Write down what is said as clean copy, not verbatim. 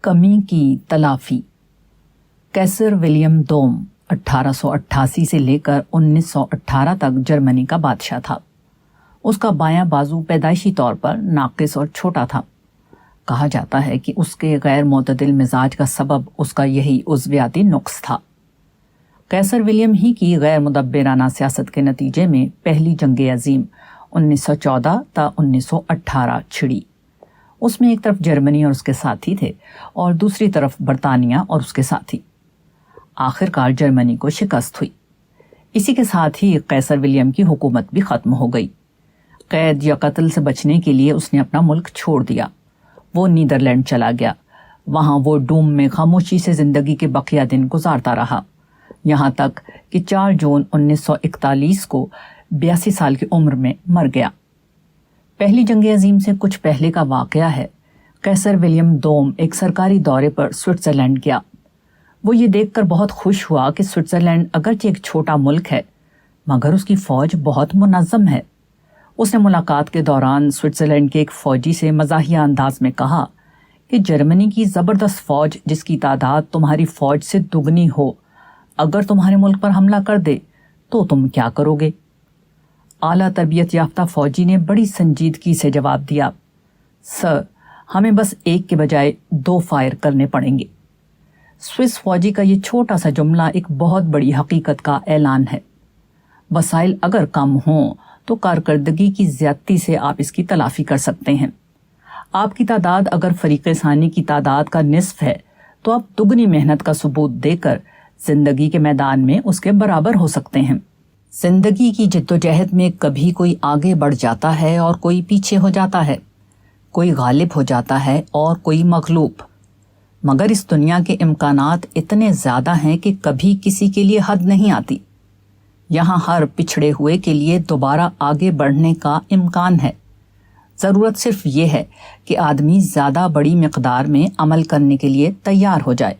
کمی کی تلافی۔ قیصر ولیم دوم 1888 سے لے کر 1918 تک جرمنی کا بادشاہ تھا۔ اس کا بایاں بازو پیدائشی طور پر ناقص اور چھوٹا تھا۔ کہا جاتا ہے کہ اس کے غیر معتدل مزاج کا سبب اس کا یہی عضویاتی نقص تھا۔ قیصر ولیم ہی کی غیر مدبرانہ سیاست کے نتیجے میں پہلی جنگ عظیم 1914 تا 1918 چھڑی۔ اس میں ایک طرف جرمنی اور اس کے ساتھی تھے اور دوسری طرف برطانیہ اور اس کے ساتھی۔ آخر کار جرمنی کو شکست ہوئی۔ اسی کے ساتھ ہی قیصر ولیم کی حکومت بھی ختم ہو گئی۔ قید یا قتل سے بچنے کے لیے اس نے اپنا ملک چھوڑ دیا۔ وہ نیدرلینڈ چلا گیا۔ وہاں وہ ڈوم میں خاموشی سے زندگی کے بقیہ دن گزارتا رہا، یہاں تک کہ 4 جون 1941 کو 82 سال کی عمر میں مر گیا۔ پہلی جنگ عظیم سے کچھ پہلے کا واقعہ ہے۔ قیصر ولیم دوم ایک سرکاری دورے پر سوئٹزرلینڈ گیا۔ وہ یہ دیکھ کر بہت خوش ہوا کہ سوئٹزرلینڈ اگرچہ ایک چھوٹا ملک ہے مگر اس کی فوج بہت منظم ہے۔ اس نے ملاقات کے دوران سوئٹزرلینڈ کے ایک فوجی سے مزاحیہ انداز میں کہا کہ جرمنی کی زبردست فوج جس کی تعداد تمہاری فوج سے دگنی ہو اگر تمہارے ملک پر حملہ کر دے تو تم کیا کرو گے؟ اعلیٰ تربیت یافتہ فوجی نے بڑی سنجیدگی سے جواب دیا، سر ہمیں بس ایک کے بجائے 2 فائر کرنے پڑیں گے۔ سوئس فوجی کا یہ چھوٹا سا جملہ ایک بہت بڑی حقیقت کا اعلان ہے۔ وسائل اگر کم ہوں تو کارکردگی کی زیادتی سے آپ اس کی تلافی کر سکتے ہیں۔ آپ کی تعداد اگر فریق ثانی کی تعداد کا نصف ہے تو آپ دگنی محنت کا ثبوت دے کر زندگی کے میدان میں اس کے برابر ہو سکتے ہیں۔ زندگی کی جدوجہد میں کبھی کوئی آگے بڑھ جاتا ہے اور کوئی پیچھے ہو جاتا ہے، کوئی غالب ہو جاتا ہے اور کوئی مغلوب، مگر اس دنیا کے امکانات اتنے زیادہ ہیں کہ کبھی کسی کے لیے حد نہیں آتی۔ یہاں ہر پچھڑے ہوئے کے لیے دوبارہ آگے بڑھنے کا امکان ہے۔ ضرورت صرف یہ ہے کہ آدمی زیادہ بڑی مقدار میں عمل کرنے کے لیے تیار ہو جائے۔